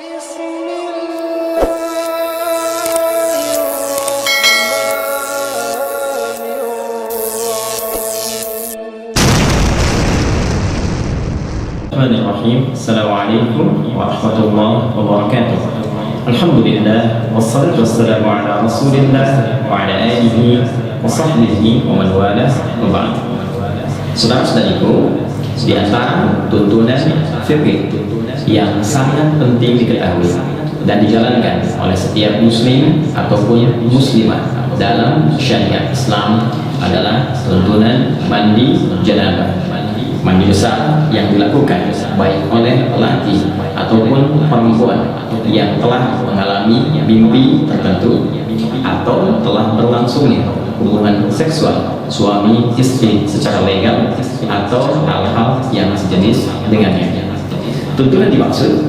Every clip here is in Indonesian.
Bismillahirrahmanirrahim. Assalamualaikum warahmatullahi wabarakatuh. Alhamdulillah wassalatu wassalamu ala Rasulillah wa ala alihi wa sahbihi wa man wala wa ba'd. Saudara-saudariku, di antara tuntunan fikih yang sangat penting diketahui dan dijalankan oleh setiap muslim ataupun muslimah dalam syariat Islam adalah tuntunan mandi janabah, mandi besar yang dilakukan baik oleh lelaki ataupun perempuan yang telah mengalami mimpi tertentu atau telah berlangsungnya hubungan seksual suami istri secara legal atau hal-hal yang sejenis dengannya. Tuntunan dimaksud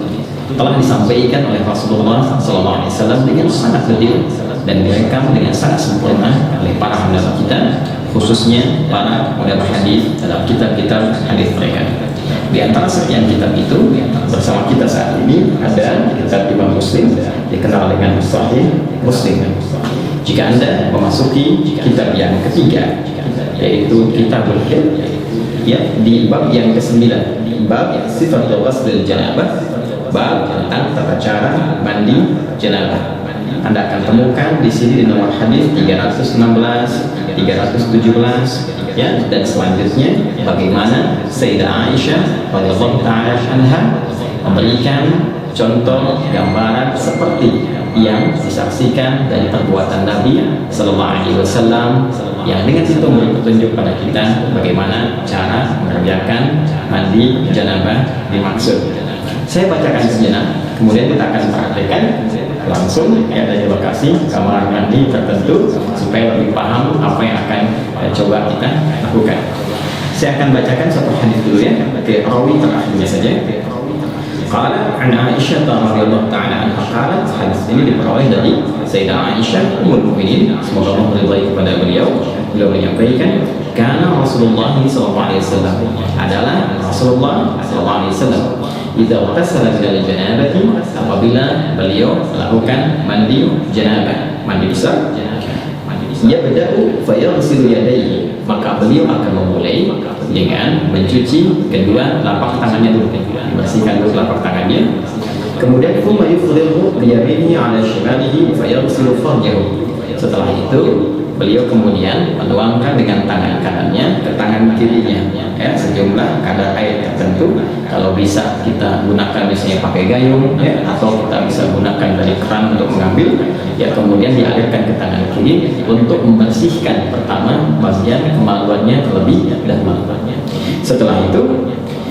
telah disampaikan oleh Rasulullah SAW dengan sangat detail dan direkam dengan sangat sempurna oleh para ulama kita, khususnya para ulama hadis dalam kitab-kitab hadis mereka. Di antara sekian kitab itu, bersama kita saat ini ada kitab Imam Muslim, dikenal dengan Sahih Muslim. Jika Anda memasuki kitab yang ketiga, yaitu Kitabul Haid, ya, di bab yang ke-9, bab Sifatul Ghuslil Janabah, bab tentang tata cara mandi janabah. Anda akan temukan di sini di nomor hadis 316, 317, ya, dan selanjutnya bagaimana Sayyidah Aisyah radhiyallahu ta'ala anha memberikan contoh gambaran seperti yang disaksikan dari perbuatan Nabi sallallahu alaihi wasallam, yang dengan itu memberi petunjuk pada kita bagaimana cara mengerjakan mandi janabah dimaksud. Saya bacakan sejenak, kemudian kita akan praktekkan langsung ya dari lokasi kamar mandi tertentu supaya lebih paham apa yang akan coba kita lakukan. Saya akan bacakan satu hadis dulu ya, ke rawi terakhirnya saja. Qala an Aisyah radhiyallahu ta'ala anha qalat, hadis ini diperoleh dari Sayyidah Aisyah ummul mukminin, semoga Allah meridai kepada beliau. Beliau menyampaikan, karena Rasulullah SAW adalah Rasulullah SAW idza tasala min janabati, apabila beliau melakukan mandi janabah, mandi besar, dia berda'u fayaghsilu yadayhi, maka beliau akan memulai dengan mencuci kedua telapak tangannya dulu, dibersihkan dulu telapak tangannya. Kemudian thumma yufrigu bi yaminihi 'ala shimalihi fayaghsilu farjahu. Setelah itu beliau kemudian menuangkan dengan tangan kanannya ke tangan kirinya, ya, sejumlah kadar air tertentu. Kalau bisa kita gunakan misalnya pakai gayung, ya, atau kita bisa gunakan dari keran untuk mengambil, ya, kemudian dialirkan ke tangan kiri untuk membersihkan pertama bagian kemaluannya terlebih dahulu. Setelah itu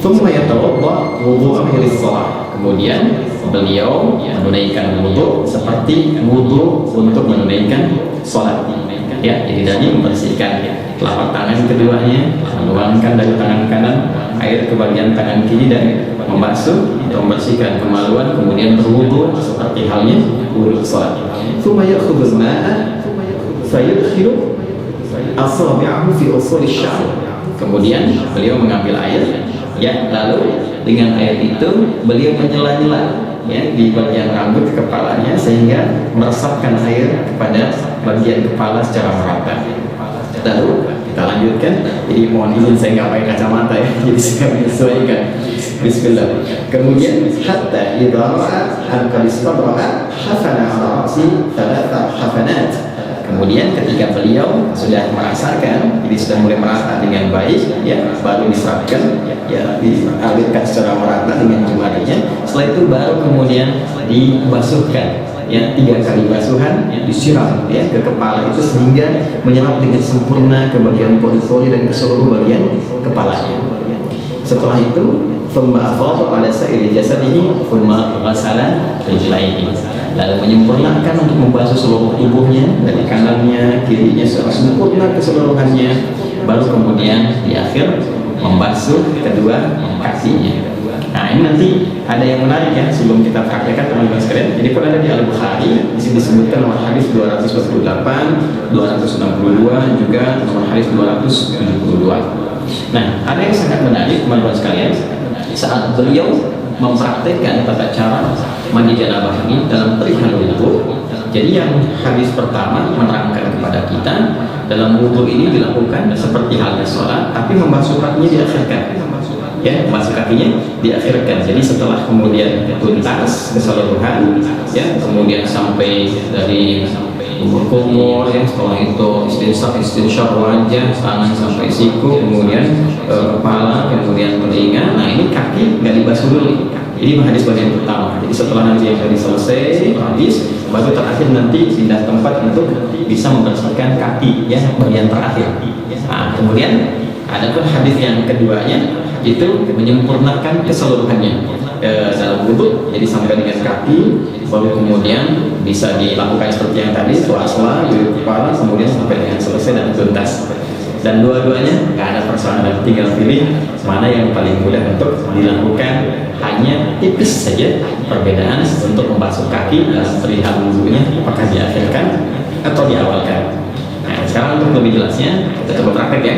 thumma yatawadda wudu'a lis-shalah, kemudian beliau menunaikan wudu seperti wudu untuk menunaikan salat, ya, jadi dari membersihkan telapak tangan keduanya, menuangkan dari tangan kanan air ke bagian tangan kiri dan membasuh atau membersihkan kemaluan, kemudian berwudu seperti halnya wudu salat. Thumma ya'khudhu al-ma'a fayadkhilu asabi'ahu fi usul asy-sya'r, kemudian beliau mengambil air, ya, lalu dengan air itu beliau menyela-nyela, ya, di bagian rambut kepalanya sehingga meresapkan air kepada bagian kepala secara merata. Lalu kita lanjutkan. Jadi mohon izin saya nggak pakai kacamata ya, jadi saya menyesuaikan. Bismillah. Kemudian hatta idza ra'a an qad istabra'a hafana 'ala ra'si thalatha hafanat. Kemudian ketika beliau sudah merasakan, jadi sudah mulai merata dengan baik, ya, baru diserapkan, ya, dialirkan secara merata dengan jemarinya. Setelah itu baru kemudian dibasuhkan, ya, 3 kali basuhan, ya, disiram, ya, ke kepala itu sehingga menyerap dengan sempurna ke bagian pori-pori dan ke seluruh bagian kepalanya. Setelah itu thumma afadha 'ala sa'iri jasadihi thumma ghasala rijlaihi, lalu menyempurnakan untuk membasuh seluruh tubuhnya dari kanannya kirinya secara sempurna keseluruhannya, baru kemudian di akhir membasuh kedua kakinya. Nah, ini nanti ada yang menarik ya sebelum kita praktekkan teman-teman sekalian. Jadi kalau ada di Al-Bukhari, di sini disebutkan nomor hadis 228, 262, juga nomor hadis 272. Nah, ada yang sangat menarik teman-teman sekalian saat beliau mempraktekkan tata cara mandi janabah ini dalam perihal wudu. Jadi yang hadis pertama menerangkan kepada kita dalam wudu ini dilakukan seperti halnya sholat, tapi membasuh kakinya diakhirkan. Ya, membasuh kakinya diakhirkan. Jadi setelah kemudian tuntas keseluruhan, ya, kemudian sampai dari kumur, ya, setelah itu istinsyaq wajah, tangan sampai siku, kemudian kepala, kemudian telinga. Nah, ini kaki nggak dibasuh dulu. Ini hadis bagian pertama. Jadi setelah nanti yang tadi selesai hadis, baru terakhir nanti pindah tempat untuk bisa membersihkan kaki, ya, bagian terakhir. Nah, kemudian ada pun hadis yang keduanya itu menyempurnakan keseluruhannya dalam wudu. Jadi sampai dengan kaki, baru kemudian bisa dilakukan seperti yang tadi, suasana, kepala, kemudian sampai dengan selesai dan tuntas. Dan dua-duanya nggak ada persoalan, tinggal pilih mana yang paling mudah untuk dilakukan. Hanya tipis saja perbedaan untuk membasuh kaki dalam perihal wudunya, apakah diakhirkan atau diawalkan. Nah, sekarang untuk lebih jelasnya kita coba praktek, ya.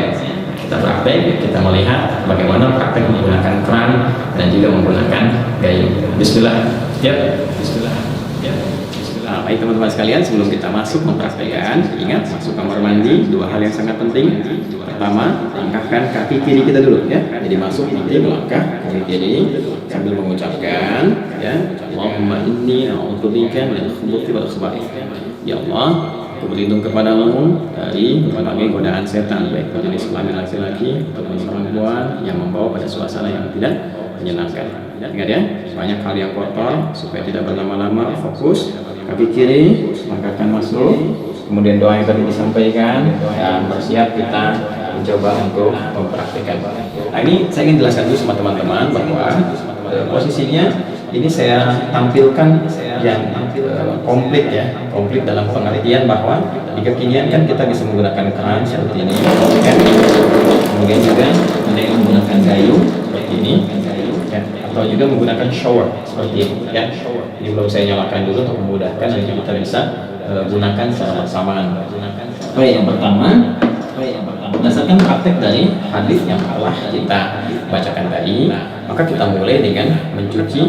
Kita praktek, kita melihat bagaimana praktek menggunakan keran dan juga menggunakan gayung. Bismillah. Ya. Bismillah. Ya. Bismillah. Baik teman-teman sekalian, sebelum kita masuk mempraktekkan, ingat masuk kamar mandi dua hal yang sangat penting. Pertama, langkahkan kaki kiri kita dulu, ya. Jadi masuk nanti melangkah kaki kiri sambil mengucapkan, ya, Allahumma inni a'udzubika minal khubuthi wal khaba'ith. Ya Allah, aku berlindung kepadamu dari berbagai godaan setan, baik jenis kelamin laki-laki ataupun perempuan yang membawa pada suasana yang tidak menyenangkan. Ingat, ya, banyak hal yang kotor supaya tidak berlama-lama. Fokus kaki kiri, langkahkan masuk, kemudian doa yang tadi disampaikan, dan bersiap kita mencoba untuk mempraktikkan. Nah, ini saya ingin jelaskan dulu sama teman-teman bahwa posisinya ini saya tampilkan yang komplit, ya, komplit dalam pengertian bahwa di kekinian kan kita bisa menggunakan keran seperti ini, ya. Kemudian juga ada yang menggunakan gayung seperti ini, ya, atau juga menggunakan shower seperti ini, ya. Ini belum saya nyalakan dulu untuk memudahkan nanti kita bisa gunakan secara bersamaan. Oke, yang pertama berdasarkan praktek dari hadis yang telah kita bacakan tadi, maka kita mulai dengan mencuci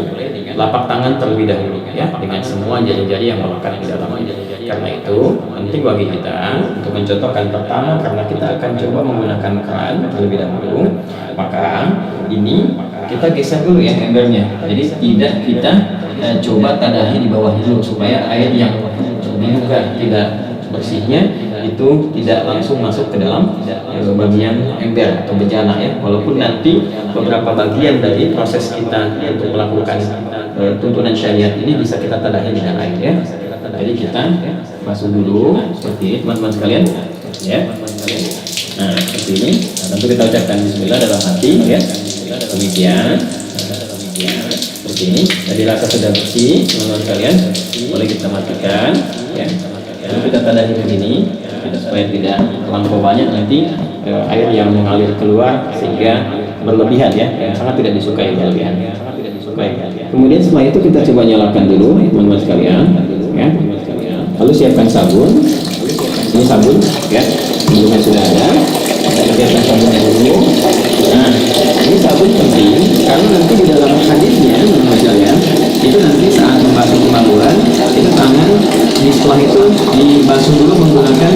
lapak tangan terlebih dahulu, ya, dengan semua jari-jari yang melekat di dalamnya. Karena itu penting bagi kita untuk mencontohkan pertama, karena kita akan coba menggunakan keran terlebih dahulu, maka ini kita geser dulu, ya, embernya. Jadi tidak kita coba tadahi di bawah dulu supaya air yang diduga tidak bersihnya itu tidak langsung masuk ke dalam bagian ember atau bejana, ya. Walaupun nanti beberapa bagian dari proses kita untuk melakukan tuntunan syariat ini bisa kita tadahi dengan air, ya. Jadi kita basuh dulu seperti ini teman-teman sekalian, ya. Nah, seperti ini. Nah, tentu kita ucapkan bismillah dalam hati, ya. Demikian. Seperti ini. Jadi rasa sudah bersih teman-teman sekalian, boleh kita matikan, ya. Lalu kita tadahi begini, supaya tidak terlampau banyak nanti air yang mengalir keluar sehingga berlebihan, ya, yang sangat tidak disukai berlebihan. Baik. Kemudian setelah itu kita coba nyalakan dulu teman-teman sekalian, ya. Lalu siapkan sabun. Ini sabun, ya, sebelumnya sudah ada. Kita siapkan sabunnya dulu. Nah, ini sabun penting karena nanti di dalam hadisnya teman-teman sekalian itu nanti saat membasuh kemaluan itu tangan setelah itu dibasuh dulu menggunakan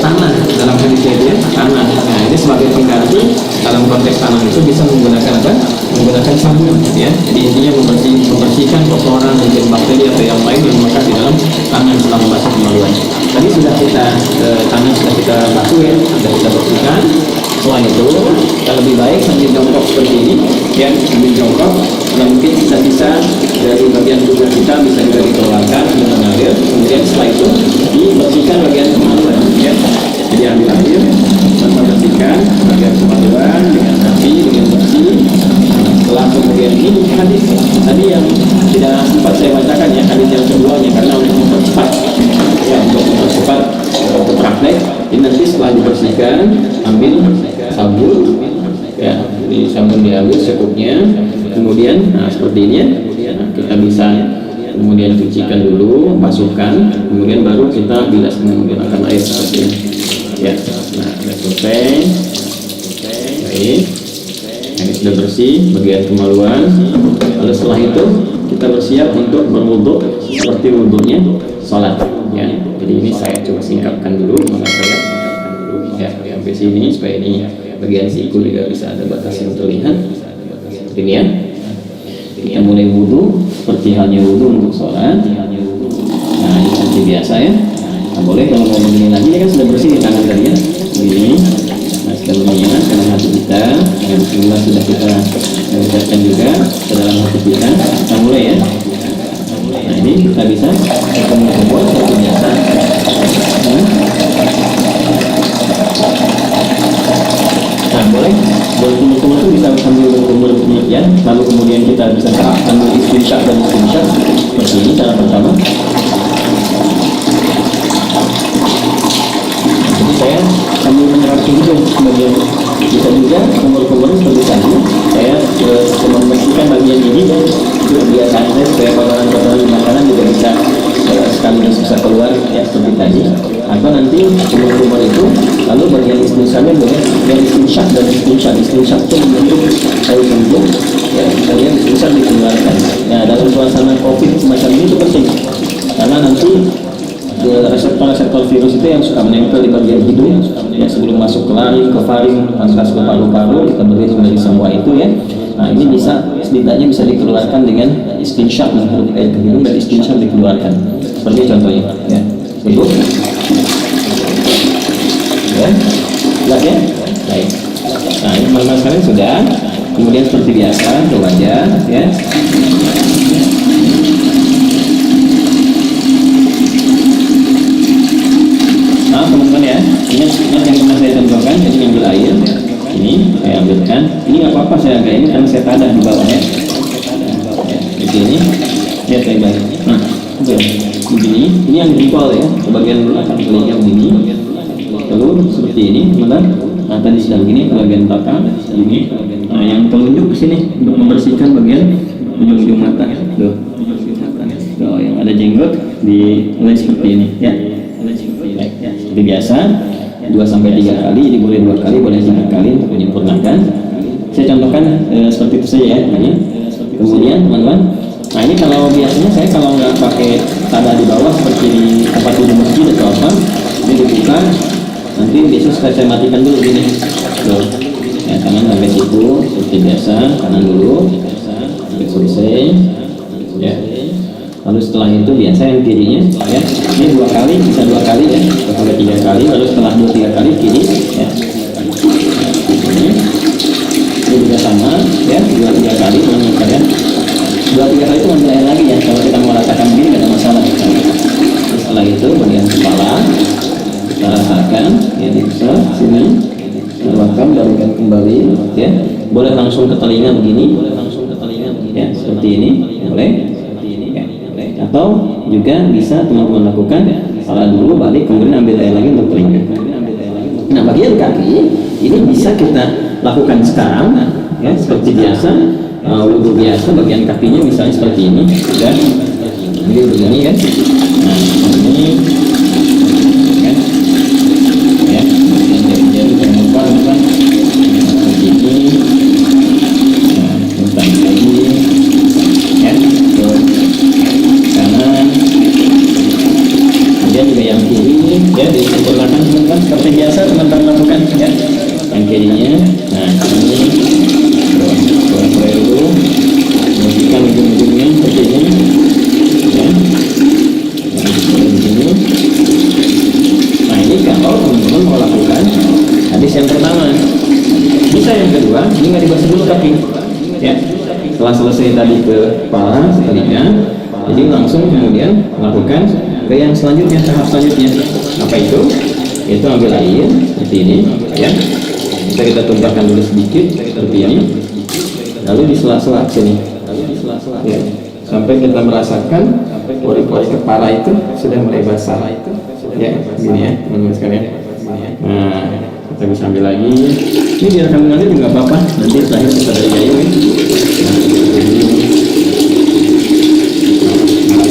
tangan. Dalam hadisnya itu, ya, tangan. Nah, ini sebagai pengganti dalam konteks tangan itu bisa menggunakan apa? Menggunakan sabun, ya. Jadi intinya membersihkan kotoran mungkin bakteri atau yang lain yang melekat di dalam tangan setelah membasuh kemaluan. Tadi sudah kita tangan sudah kita basuh, ya, sudah kita bersihkan. Setelah itu kita lebih baik sambil jongkok seperti ini, ya, sambil jongkok, dan mungkin sisa-sisa dari bagian tubuh kita bisa juga dikeluarkan dengan mengalir. Kemudian setelah itu dibersihkan bagian kemaluan, ya. Jadi ambil air dan membersihkan bagian kemaluan dengan rapi, dengan bersih. Setelah kemudian ini hadis tadi yang tidak sempat saya bacakan, ya, hadis yang keduanya, karena untuk mempercepat, ya, untuk mempercepat praktek ini nanti setelah dibersihkan ambil sabun, ya, di sabun diambil secukupnya, kemudian nah seperti ini, ya, nah, kita bisa kemudian cucikan dulu, masukkan, kemudian baru kita bilas dengan menggunakan air seperti ini, ya. Nah, sudah selesai. Baik, ini sudah bersih bagian kemaluan. Lalu setelah itu kita bersiap untuk berwudu seperti wudunya sholat ya. Jadi ini saya coba singkatkan dulu maka saya ya sampai sini supaya ini bagian siku juga bisa ada batas yang terlihat. Ini ya, kita mulai wudu seperti halnya wudu untuk sholat. Nah ini seperti biasa ya. Nah, boleh kalau mau begini lagi, ini kan sudah bersih tangan tadi ya, begini. Nah sebelumnya karena hati kita yang bismillah sudah kita ucapkan juga ke dalam hati kita. Kita mulai ya. Nah ini kita bisa kumur-kumur seperti biasa. Nah boleh kumur-kumur itu bisa sambil kumur demikian, lalu kemudian kita bisa sambil istinsyaq dan istinsyaq seperti ini cara pertama. Jadi saya sambil menyerapkan itu bagian bisa juga kumur-kumur seperti tadi. Saya membersihkan bagian ini dan itu kebiasaan saya supaya kotoran-kotoran di makanan juga bisa sekaligus bisa keluar ya seperti tadi. Atau nanti kumur-kumur itu lalu bagian istinsyaqnya boleh yang istinsyaq dan istinsyaq itu membentuk kayu bentuk ya, kemudian istinsyaq dikeluarkan. Nah dalam suasana COVID semacam ini itu penting karena nanti reseptor-reseptor virus itu yang suka menempel di bagian hidung ya sebelum masuk ke laring, ke faring, masuk ke paru-paru, kita berhitung dari semua itu ya. Nah ini bisa setidaknya bisa dikeluarkan dengan istinsyaq, menghirup air ke hidung dan istinsyaq dikeluarkan. Seperti contohnya ya. Betul? Ya, jelas ya? Baik. Nah ini teman-teman sekalian sudah. Kemudian seperti biasa ke wajah ya. Nah teman-teman ya, ingat yang pernah saya contohkan, jadi ambil air, ini saya ambilkan, ini nggak apa-apa saya agak ini karena saya tadah di bawah ya, di sini, lihat saya balik, nah, begini, ini yang jempol ya, bagian belakang telinga begini, lalu seperti ini, teman-teman, nah tadi sudah begini, bagian belakang, ini, nah yang telunjuk ke sini untuk membersihkan bagian ujung-ujung mata, tuh, yang ada jenggot di mulai seperti ini, ya. Seperti biasa 2-3 kali, jadi boleh 2 kali, boleh 3 kali untuk menyempurnakan. Saya contohkan seperti itu saja ya. Kemudian teman-teman, nah ini kalau biasanya saya kalau nggak pakai tadah di bawah seperti di tempat wudhu masjid atau apa, ini dibuka, nanti biasanya saya matikan dulu gini. Tuh, ya kanan sampai situ seperti biasa, kanan dulu sampai selesai ya. Lalu setelah itu biasa yang kirinya ya, ini 2 kali, bisa 2 kali ya, sampai 3 kali, lalu setelah 2-3 kali kiri ya. Ini juga sama ya, 2-3 kali teman-teman ya. 2-3 kali itu ambil air lagi ya, kalau kita mau rasakan begini nggak ada masalah. Setelah itu bagian kepala kita rasakan ya, bisa sini welcome dan kembali ya. Boleh langsung ke telinga begini, ya seperti ini boleh. Atau juga bisa teman-teman lakukan salah dulu balik kemudian ambil air lagi untuk telinga. Nah bagian kaki ini bisa kita lakukan sekarang ya seperti biasa wudhu biasa, bagian kakinya misalnya seperti ini dan ini begini kan. Nah ini kan ya jari-jari jangan lupa seperti ini. Nah tentang lagi ya kanan, kemudian juga yang kiri ya disempurnakan teman-teman seperti biasa teman-teman lakukan ya yang kirinya. Nah ini mulai dulu bersihkan ujung-ujungnya seperti ini ya. Begini. Nah ini kalau teman-teman mau lakukan hadis yang pertama, bisa yang kedua ini nggak dibasuh dulu kaki ya. Setelah selesai tadi ke kepala, telinga, jadi langsung kemudian melakukan ke yang selanjutnya, tahap selanjutnya. Apa itu? Itu ambil air seperti ini ya. Kita tumpahkan dulu sedikit seperti ini. Lalu di sela-sela sini ya, sampai kita merasakan pori-pori kepala itu sudah mulai basah ya, gini ya teman-teman sekalian. Nah kita bisa ambil lagi, ini biar kandungannya juga apa-apa, nanti terakhir kita dari kayu ya.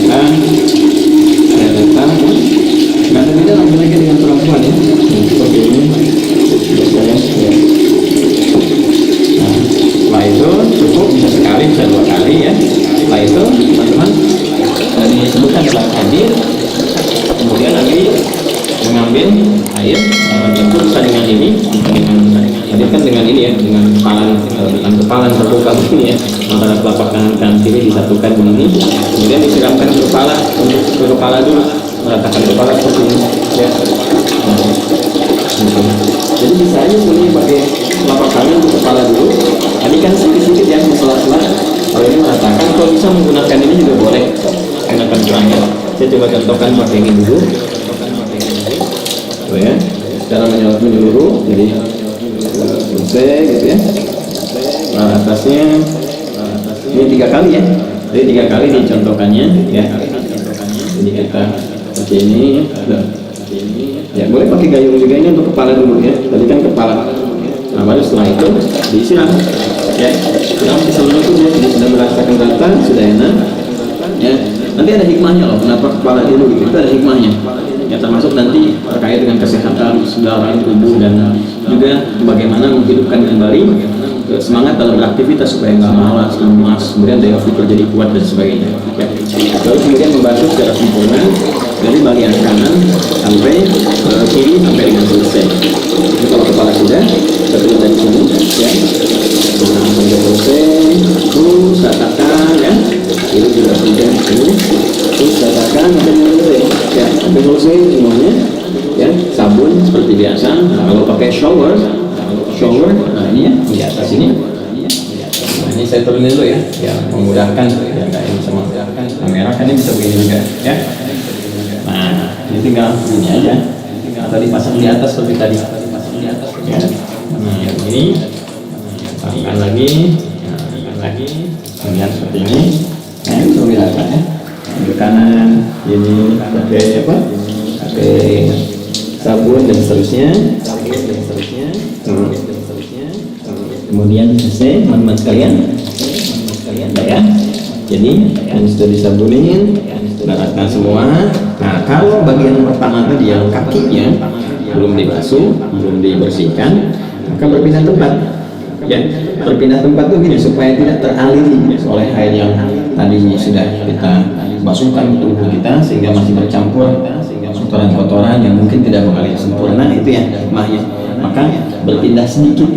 Nah saya datang nggak ada beda laki-laki dengan perempuan ya, seperti ini biasanya ya. Nah setelah itu cukup, bisa sekali, bisa 2 kali ya. Setelah itu mandi, kemudian lagi mengambil air, mencampur dengan ini, dengan ini ya, dengan kepalan terbuka begini ya, antara telapak tangan kanan kiri disatukan begini, kemudian disiramkan ke kepala dulu, meratakan kepala seperti ini ya. Jadi bisa aja mulai pakai telapak tangan ke kepala dulu, tadi kan sedikit-sedikit yang sela-sela, kalau ini meratakan. Kalau bisa menggunakan ini juga boleh, gunakan kerangka. Saya coba contohkan pakai ini dulu, tuh ya, cara menyeluruh, jadi selesai gitu ya. Atasnya ini 3 kali ya, jadi 3 kali dicontohkannya ya. Jadi kita seperti ini ya, boleh pakai gayung juga, ini untuk kepala dulu ya, tadi kan kepala. Nah baru setelah itu disiram ya, siram di seluruh tubuh, jadi sudah merasakan rata, sudah enak ya. Nanti ada hikmahnya loh, kenapa kepala dulu gitu, itu ada hikmahnya ya, termasuk nanti terkait dengan kesehatan saudara tubuh dan juga bagaimana menghidupkan kembali semangat dalam beraktivitas supaya nggak malas, lemas, kemudian daya pikir jadi kuat dan sebagainya ya. Lalu kemudian membasuh secara sempurna dari bagian kanan sampai kiri sampai dengan selesai. Jadi kalau kepala sudah turun dari sini ya, sampai selesai, terus ratakan ya, ini juga sudah terus ratakan sampai selesai ya, sampai selesai semuanya ya. Sabun seperti biasa. Nah, kalau pakai shower, nah ini ya di atas ini. Nah ini saya turunin dulu ya, memudahkan ya, nggak ini sama kamera kan ini bisa begini juga ya. Nah ini tinggal ini aja, atau dipasang di atas seperti tadi ya. Nah yang ini pasangkan lagi, kemudian seperti ini. Nah itu kelihatan ya, ke kanan ini pakai apa, pakai sabun dan seterusnya. Kemudian selesai teman-teman sekalian ya. Jadi yang sudah disabunin, ratakan semua. Nah kalau bagian pertama tadi yang kakinya belum dibasuh, belum dibersihkan, maka berpindah tempat ya. Berpindah tempat tuh gini, supaya tidak teraliri oleh air yang tadinya sudah kita basuhkan tubuh kita, sehingga masih bercampur kotoran-kotoran yang mungkin tidak mengalir sempurna. Itu ya hikmahnya. Maka berpindah sedikit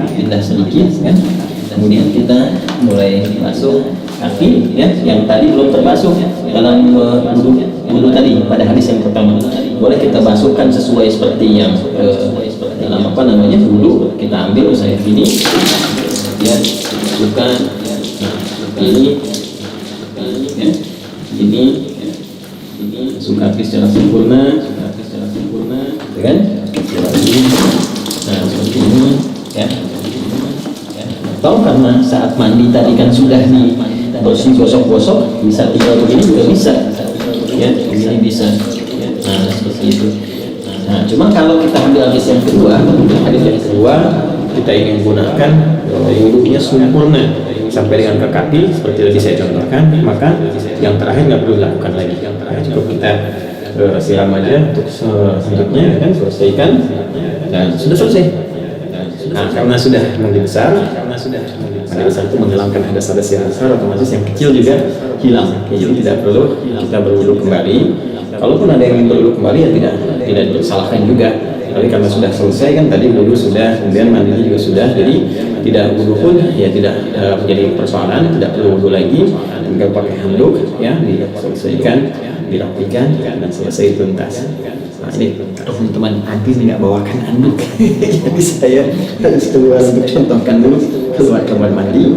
kan. Kemudian kita mulai basuh kaki ya, yang tadi belum terbasuh dalam wudhu tadi pada hadis yang pertama. Boleh kita basuhkan sesuai seperti yang dalam apa namanya wudhu. Kita ambil misalnya ini ya, bukan ini ya, ini basuh kaki secara sempurna kan. Nah seperti ini ya. Atau karena saat mandi tadi kan sudah bersih gosok-gosok, bisa tinggal begini juga bisa ya, ini bisa. Nah seperti itu. Nah cuma kalau kita ambil hadis yang kedua, kita ingin gunakan wudhunya sempurna sampai dengan ke kaki seperti tadi saya contohkan, maka yang terakhir nggak perlu dilakukan lagi. Cukup kita siram aja untuk selanjutnya kan, selesaikan dan sudah selesai. Nah karena sudah mandi besar itu menghilangkan hadas-hadas yang besar, otomatis yang kecil juga hilang. Jadi tidak perlu kita berwudu kembali. Kalaupun ada yang ingin berwudu kembali ya tidak disalahkan juga. Tapi karena sudah selesai kan tadi wudu sudah, kemudian mandinya juga sudah, jadi tidak wudu pun ya tidak menjadi persoalan, tidak perlu wudu lagi, tinggal pakai handuk ya, diselesaikan, dirapikan dan selesai tuntas. Nah ini teman-teman Agil nggak bawakan handuk, jadi saya harus keluar untuk contohkan dulu, keluar kamar mandi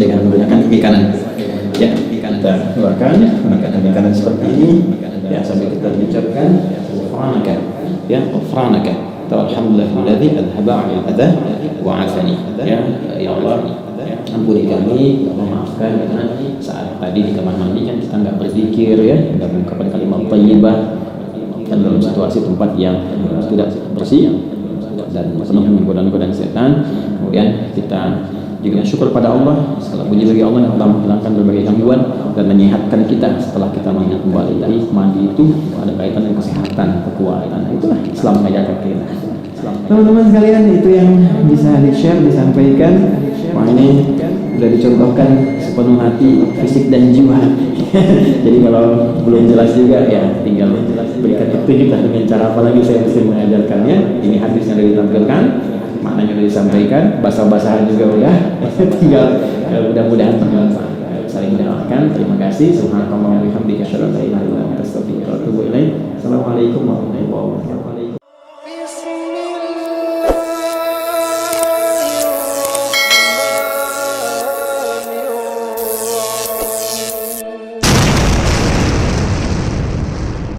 dengan menggunakan kaki kanan ya, kita keluarkan menggunakan kaki kanan seperti ini ya, sambil kita ucapkan ya, ghufranaka alhamdulillahilladzi adhaba 'anil adha wa 'afani ya Allah, ampuni kami, maafkan karena saat tadi di kamar mandi kan kita nggak berzikir ya, nggak mengucapkan kalimat thayyibah dan dalam situasi tempat yang tidak bersih dan penuh dengan godaan-godaan setan. Kemudian kita juga syukur pada Allah, segala puji bagi Allah yang telah menghilangkan berbagai gangguan dan menyehatkan kita setelah kita mengingat kembali. Tadi mandi itu ada kaitan dengan kesehatan, kekuatan. Nah, itulah Islam mengajarkan kita. Teman-teman sekalian, itu yang bisa di-share, disampaikan. Wah, ini sudah dicontohkan sepenuh hati, fisik dan jiwa. Jadi kalau belum jelas juga ya tinggal berikan petunjuk dengan cara apa lagi saya mesti mengajarkannya. Ini hadis yang sudah ditampilkan, maknanya sudah disampaikan, bahasa-basahan juga udah. Tinggal mudah-mudahan bermanfaat. Saling mendoakan. Terima kasih. Subhanallah wa bihamdika asyhadu an la ilaha illa anta